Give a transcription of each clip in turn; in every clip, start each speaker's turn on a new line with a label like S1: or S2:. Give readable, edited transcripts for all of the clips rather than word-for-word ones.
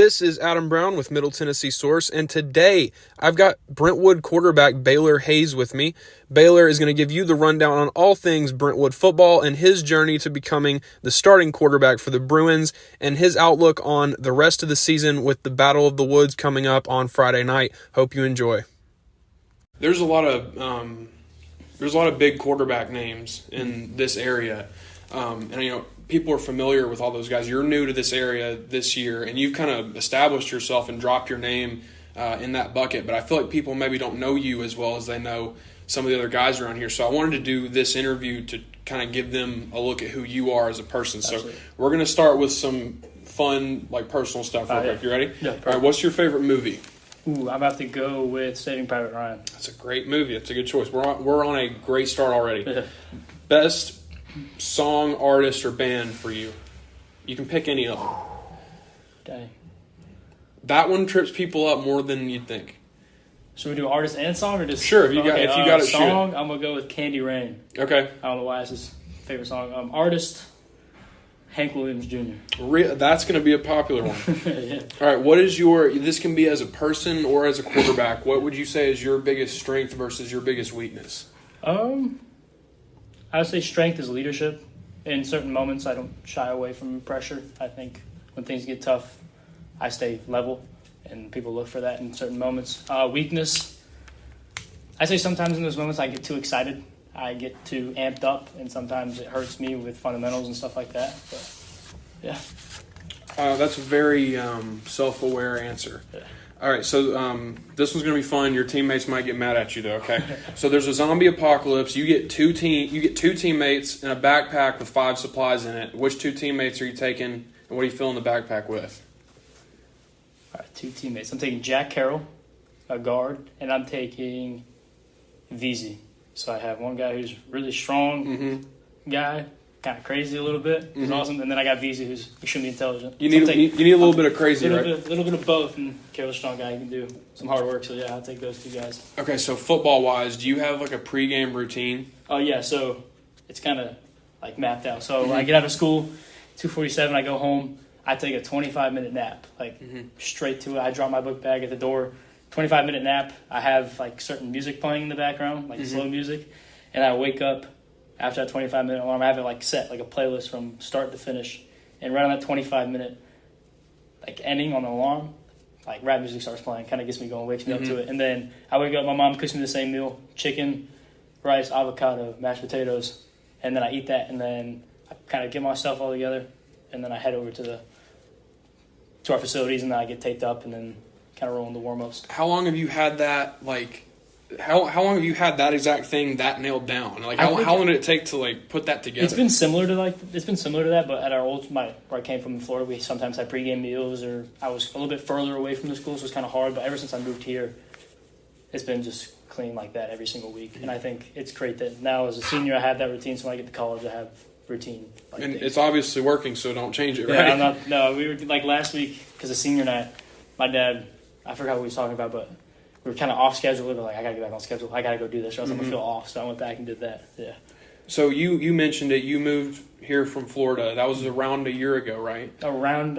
S1: This is Adam Brown with Middle Tennessee Source, and today I've got Brentwood quarterback Baylor Hayes with me. Baylor is going to give you the rundown on all things Brentwood football and his journey to becoming the starting quarterback for the Bruins and his outlook on the rest of the season with the Battle of the Woods coming up on Friday night. Hope you enjoy. There's a lot of big quarterback names in this area, and people are familiar with all those guys. You're new to this area this year, and you've kind of established yourself and dropped your name in that bucket. But I feel like people maybe don't know you as well as they know some of the other guys around here. So I wanted to do this interview to kind of give them a look at who you are as a person. Absolutely. So we're going to start with some fun, personal stuff real quick. You ready?
S2: Yeah.
S1: All right, what's your favorite movie?
S2: Ooh, I'm about to go with Saving Private Ryan.
S1: That's a great movie. That's a good choice. We're on a great start already. Best song, artist, or band for you? You can pick any of them.
S2: Dang.
S1: That one trips people up more than you'd think.
S2: Should we do artist and song or just
S1: sure? If you got it,
S2: song.
S1: Shoot.
S2: I'm gonna go with Candy Rain.
S1: Okay.
S2: I don't know why it's his favorite song. Artist, Hank Williams Jr.
S1: That's going to be a popular one.
S2: Yeah.
S1: All right. What is this can be as a person or as a quarterback? What would you say is your biggest strength versus your biggest weakness?
S2: I would say strength is leadership. In certain moments, I don't shy away from pressure. I think when things get tough, I stay level, and people look for that in certain moments. Weakness, I say sometimes in those moments I get too excited. I get too amped up, and sometimes it hurts me with fundamentals and stuff like that. But, yeah.
S1: That's a very self-aware answer.
S2: Yeah.
S1: All right, so this one's going to be fun. Your teammates might get mad at you, though, okay? So there's a zombie apocalypse. You get two teammates and a backpack with 5 supplies in it. Which 2 teammates are you taking, and what are you filling the backpack with?
S2: All right, 2 teammates. I'm taking Jack Carroll, a guard, and I'm taking VZ. So I have one guy who's really strong guy, kind of crazy a little bit. He's awesome. And then I got VZ who's extremely intelligent.
S1: You need a little bit of crazy, right?
S2: A little bit of both. And Carroll's a strong guy. He can do some hard work. So, yeah, I'll take those 2 guys.
S1: Okay, so football-wise, do you have, a pregame routine?
S2: Oh, yeah. So it's kind of, mapped out. So when I get out of school, 2:47, I go home. I take a 25-minute nap, straight to it. I drop my book bag at the door. 25-minute nap. I have, certain music playing in the background, slow music. And I wake up. After that 25-minute alarm, I have it set, a playlist from start to finish. And right on that 25-minute, ending on the alarm, rap music starts playing. Kind of gets me going, wakes me up to it. And then I wake up, my mom cooks me the same meal, chicken, rice, avocado, mashed potatoes. And then I eat that, and then I kind of get myself all together. And then I head over to our facilities, and then I get taped up, and then kind of roll into warm-ups.
S1: How long have you had that, How long have you had that exact thing that nailed down? How long did it take to put that together?
S2: It's been similar to that, but at our where I came from in Florida, we sometimes had pregame meals, or I was a little bit further away from the school, so it was kind of hard. But ever since I moved here, it's been just clean like that every single week, and I think it's great that now as a senior I have that routine. So when I get to college, I have routine.
S1: And it's obviously working, so don't change it, right?
S2: Yeah, no, we were last week because of senior night. My dad, I forgot what he was talking about, but we were kind of off schedule, but I got to get back on schedule. I got to go do this, or else I'm going to feel off. So I went back and did that, yeah.
S1: So you mentioned it. You moved here from Florida. That was around a year ago, right?
S2: In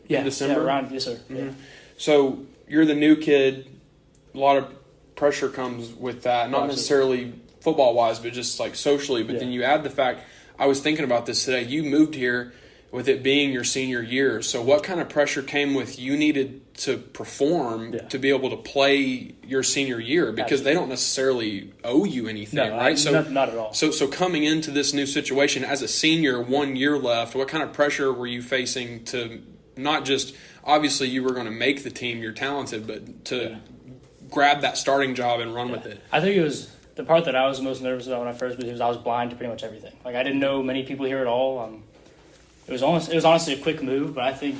S2: December? Yeah, yes, sir. Mm-hmm. Yeah.
S1: So you're the new kid. A lot of pressure comes with that. Not necessarily football-wise, but just socially. But then you add the fact, I was thinking about this today, you moved here with it being your senior year. So what kind of pressure came with you needed to perform to be able to play your senior year? Because they don't necessarily owe you anything, right?
S2: Not at all.
S1: So coming into this new situation as a senior, 1 year left, what kind of pressure were you facing to not just, obviously you were going to make the team, you're talented, but to grab that starting job and run with it?
S2: I think it was the part that I was most nervous about when I first moved here was I was blind to pretty much everything. I didn't know many people here at all. It was honestly a quick move, but I think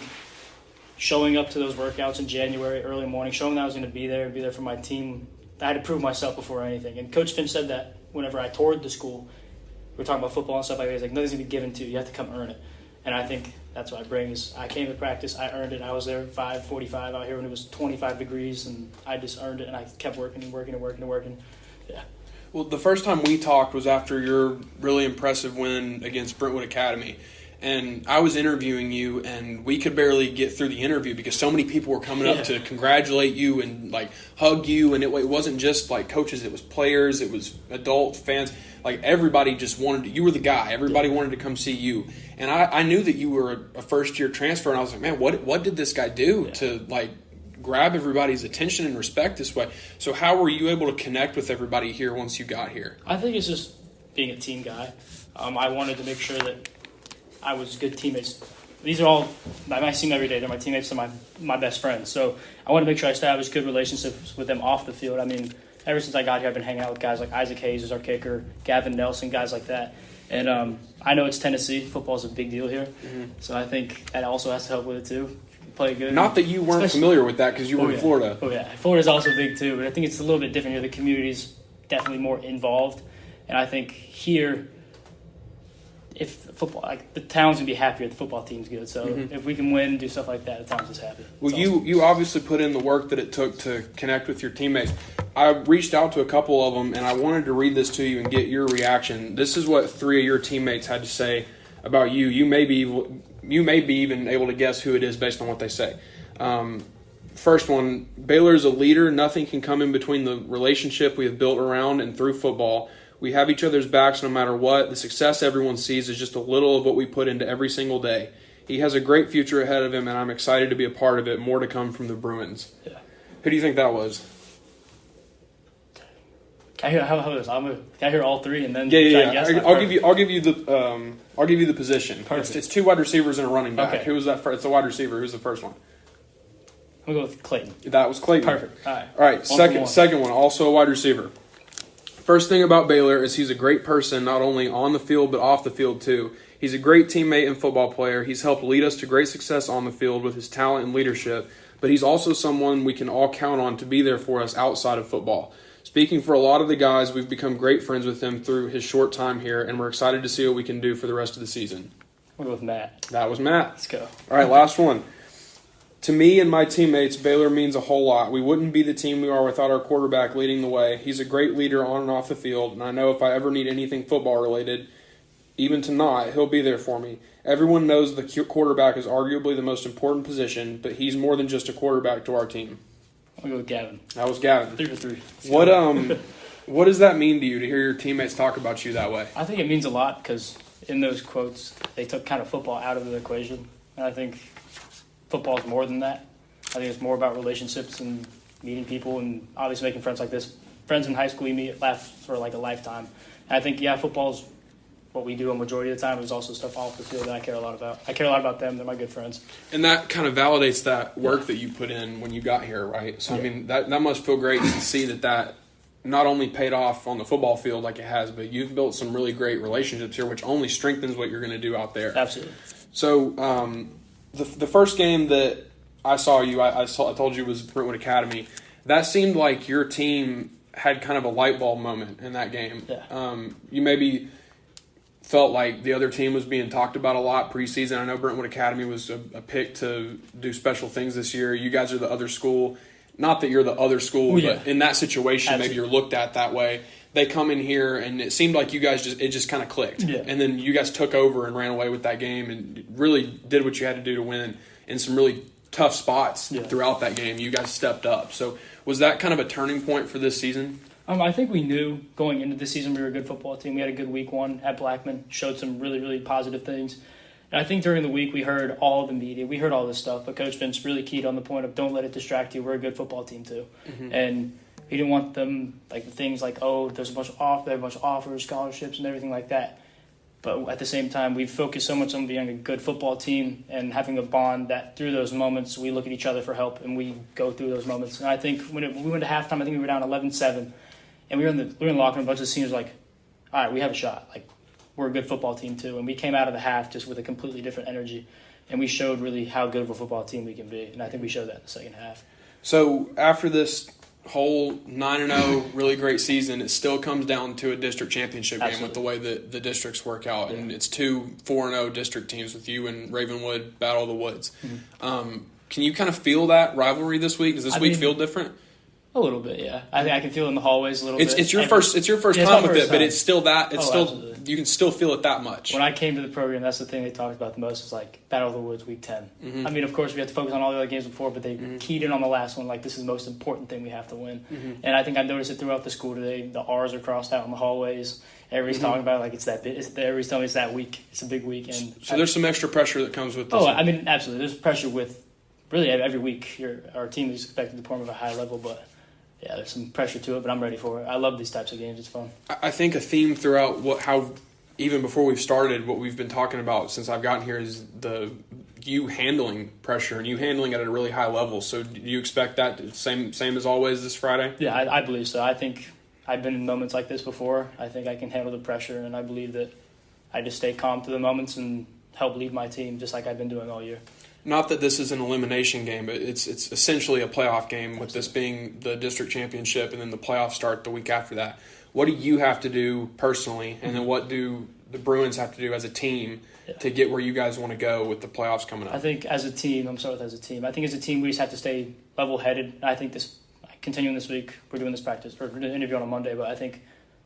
S2: showing up to those workouts in January, early morning, showing that I was going to be there for my team, I had to prove myself before anything. And Coach Finch said that whenever I toured the school, we were talking about football and stuff like that. He's like, nothing's going to be given to you. You have to come earn it. And I think that's what I bring is I came to practice, I earned it. I was there at 5:45 out here when it was 25 degrees, and I just earned it, and I kept working and working and working and working. Yeah.
S1: Well, the first time we talked was after your really impressive win against Brentwood Academy. And I was interviewing you, and we could barely get through the interview because so many people were coming up to congratulate you and like hug you. And it wasn't just like coaches; it was players, it was adult fans. Like everybody just wanted you were the guy. Everybody wanted to come see you. And I knew that you were a first year transfer, and I was like, man, what did this guy do to like grab everybody's attention and respect this way? So how were you able to connect with everybody here once you got here?
S2: I think it's just being a team guy. I wanted to make sure that I was good teammates. These are all, I see them every day. They're my teammates and my best friends. So I want to make sure I established good relationships with them off the field. I mean, ever since I got here, I've been hanging out with guys like Isaac Hayes is our kicker, Gavin Nelson, guys like that. And I know it's Tennessee. Football is a big deal here. So I think that also has to help with it too. Play good.
S1: Not that you weren't familiar with that because you were in Florida.
S2: Oh, yeah. Florida's also big too, but I think it's a little bit different here. The community's definitely more involved. And I think here, if football, like the town's gonna be happier if the football team's good. So if we can win, do stuff like that, the town's just happy.
S1: Well, you obviously put in the work that it took to connect with your teammates. I reached out to a couple of them, and I wanted to read this to you and get your reaction. This is what 3 of your teammates had to say about you. You may be even able to guess who it is based on what they say. First one, Baylor is a leader. Nothing can come in between the relationship we have built around and through football. We have each other's backs no matter what. The success everyone sees is just a little of what we put into every single day. He has a great future ahead of him, and I'm excited to be a part of it. More to come from the Bruins.
S2: Yeah.
S1: Who do you think that was?
S2: Can I hear how this? Can I hear all three and then
S1: Yeah.
S2: try and guess?
S1: I'll give you the position.
S2: Perfect.
S1: It's 2 wide receivers and a running back.
S2: Okay.
S1: Who was that first? It's a wide receiver. Who's the first one?
S2: I'm gonna go with Clayton.
S1: That was Clayton.
S2: Perfect. All
S1: right. Second one, also a wide receiver. First thing about Baylor is he's a great person, not only on the field but off the field too. He's a great teammate and football player. He's helped lead us to great success on the field with his talent and leadership, but he's also someone we can all count on to be there for us outside of football. Speaking for a lot of the guys, we've become great friends with him through his short time here, and we're excited to see what we can do for the rest of the season.
S2: We'll go with Matt.
S1: That was Matt.
S2: Let's go.
S1: All right, last one. To me and my teammates, Baylor means a whole lot. We wouldn't be the team we are without our quarterback leading the way. He's a great leader on and off the field, and I know if I ever need anything football-related, even to not, he'll be there for me. Everyone knows the quarterback is arguably the most important position, but he's more than just a quarterback to our team.
S2: I'll go with Gavin.
S1: That was Gavin.
S2: 3 for 3.
S1: What does that mean to you to hear your teammates talk about you that way?
S2: I think it means a lot because in those quotes, they took kind of football out of the equation. And I think football is more than that. I think it's more about relationships and meeting people and obviously making friends like this. Friends in high school you meet lasts for like a lifetime. And I think, football's what we do a majority of the time. There's also stuff off the field that I care a lot about. I care a lot about them. They're my good friends.
S1: And that kind of validates that work that you put in when you got here, right? So, I mean, that must feel great to see that not only paid off on the football field like it has, but you've built some really great relationships here, which only strengthens what you're going to do out there.
S2: Absolutely.
S1: So, the first game that I saw you, I told you was Brentwood Academy. That seemed like your team had kind of a light bulb moment in that game.
S2: Yeah.
S1: You maybe felt like the other team was being talked about a lot preseason. I know Brentwood Academy was a pick to do special things this year. You guys are the other school. Not that you're the other school, but in that situation, maybe you're looked at that way. They come in here, and it seemed like you guys just kind of clicked.
S2: Yeah.
S1: And then you guys took over and ran away with that game and really did what you had to do to win in some really tough spots throughout that game. You guys stepped up. So was that kind of a turning point for this season?
S2: I think we knew going into the season we were a good football team. We had a good week 1 at Blackman, showed some really, really positive things. And I think during the week we heard all the media, we heard all this stuff, but Coach Vince really keyed on the point of don't let it distract you. We're a good football team too. Mm-hmm. And he didn't want them, like things like, there's a bunch of offers, scholarships, and everything like that. But at the same time, we focus so much on being a good football team and having a bond that through those moments we look at each other for help and we go through those moments. And I think when we went to halftime, I think we were down 11-7. And we were in the locker room, a bunch of seniors like, all right, we have a shot. Like, we're a good football team too. And we came out of the half just with a completely different energy. And we showed really how good of a football team we can be. And I think we showed that in the second half.
S1: So after this whole 9-0 really great season, it still comes down to a district championship game with the way that the districts work out. Yeah. And it's 2 4-0 district teams with you and Ravenwood battle of the woods. Mm-hmm. Can you kind of feel that rivalry this week? Does this week feel different?
S2: A little bit, yeah. I think I can feel it in the hallways a little bit.
S1: It's your first
S2: Yeah,
S1: time
S2: my
S1: with
S2: first
S1: it, but
S2: time.
S1: it's still that. It's still
S2: Absolutely.
S1: you can still feel it that much.
S2: When I came to the program, that's the thing they talked about the most is like Battle of the Woods week 10. I mean, of course, we had to focus on all the other games before, but they keyed in on the last one like this is the most important thing we have to win. And I think I noticed it throughout the school today. The R's are crossed out in the hallways. Everybody's talking about it like it's that bit. Everybody's telling me it's that week. It's a big week. And
S1: So there's some extra pressure that comes with this.
S2: I mean, absolutely. There's pressure with really every week. Our team is expected to perform at a high level, but yeah, there's some pressure to it, but I'm ready for it. I love these types of games. It's fun.
S1: I think a theme throughout how even before we've started, what we've been talking about since I've gotten here is you handling pressure and you handling it at a really high level. So do you expect that same as always this Friday?
S2: Yeah, I believe so. I think I've been in moments like this before. I think I can handle the pressure, and I believe that I just stay calm through the moments and help lead my team just like I've been doing all year.
S1: Not that this is an elimination game, but it's essentially a playoff game with this being the district championship and then the playoffs start the week after that. What do you have to do personally, and then what do the Bruins have to do as a team to get where you guys want to go with the playoffs coming up?
S2: I think as a team, I think as a team we just have to stay level-headed. I think continuing this week, we're doing this practice, or the interview on a Monday, but I think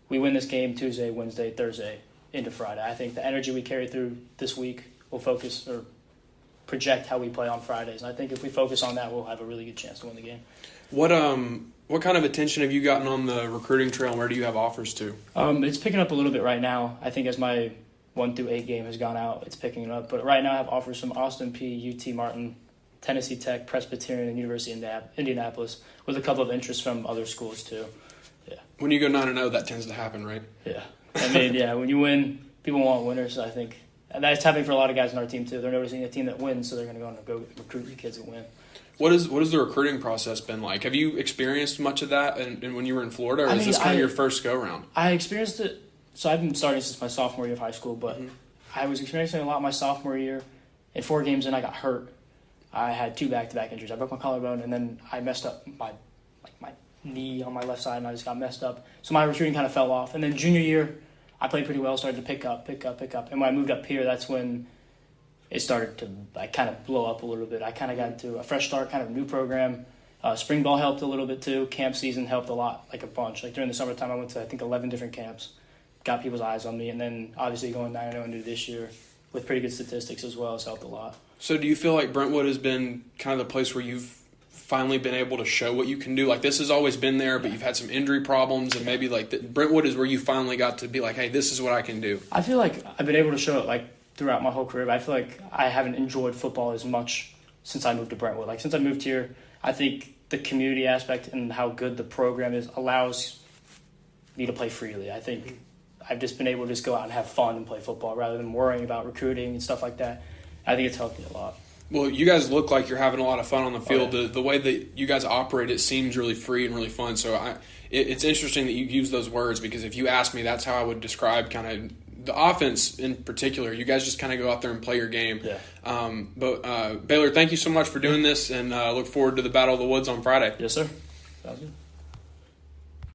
S2: we win this game Tuesday, Wednesday, Thursday, into Friday. I think the energy we carry through this week will focus or project how we play on Fridays. And I think if we focus on that, we'll have a really good chance to win the game.
S1: What kind of attention have you gotten on the recruiting trail, and where do you have offers to?
S2: It's picking up a little bit right now. I think as my 1 through 8 game has gone out, it's picking it up. But right now I have offers from Austin P, UT Martin, Tennessee Tech, Presbyterian, and University of Indianapolis, with a couple of interests from other schools too. Yeah.
S1: When you go 9-0, that tends to happen, right?
S2: Yeah. I mean, yeah, when you win, people want winners, I think. And that's happening for a lot of guys on our team too. They're noticing a team that wins, so they're going to go recruit the kids that win.
S1: What has the recruiting process been like? Have you experienced much of that and when you were in Florida, or is this kind of your first go-around?
S2: I experienced it. So I've been starting since my sophomore year of high school, but I was experiencing a lot my sophomore year. In 4 games in, I got hurt. I had 2 back-to-back injuries. I broke my collarbone, and then I messed up my knee on my left side, and I just got messed up. So my recruiting kind of fell off. And then junior year, I played pretty well, started to pick up. And when I moved up here, that's when it started to kind of blow up a little bit. I kind of got into a fresh start, kind of a new program. Spring ball helped a little bit too. Camp season helped a lot, like a bunch. Like during the summertime, I went to, I think, 11 different camps. Got people's eyes on me. And then obviously going 9-0 into this year with pretty good statistics as well has helped a lot.
S1: So do you feel like Brentwood has been kind of the place where you've finally been able to show what you can do? Like this has always been there, but you've had some injury problems, and maybe like Brentwood is where you finally got to be like, hey, this is what I can do.
S2: I feel like I've been able to show it like throughout my whole career, but I feel like I haven't enjoyed football as much since I moved to Brentwood. Like since I moved here, I think the community aspect and how good the program is allows me to play freely. I think I've just been able to just go out and have fun and play football rather than worrying about recruiting and stuff like that. I think it's helped me a lot.
S1: Well, you guys look like you're having a lot of fun on the field.
S2: Oh, yeah.
S1: The way that you guys operate, it seems really free and really fun. So it's interesting that you use those words, because if you ask me, that's how I would describe kind of the offense in particular. You guys just kind of go out there and play your game.
S2: Yeah.
S1: But Baylor, thank you so much for doing this, and look forward to the Battle of the Woods on Friday.
S2: Yes, sir. Sounds good.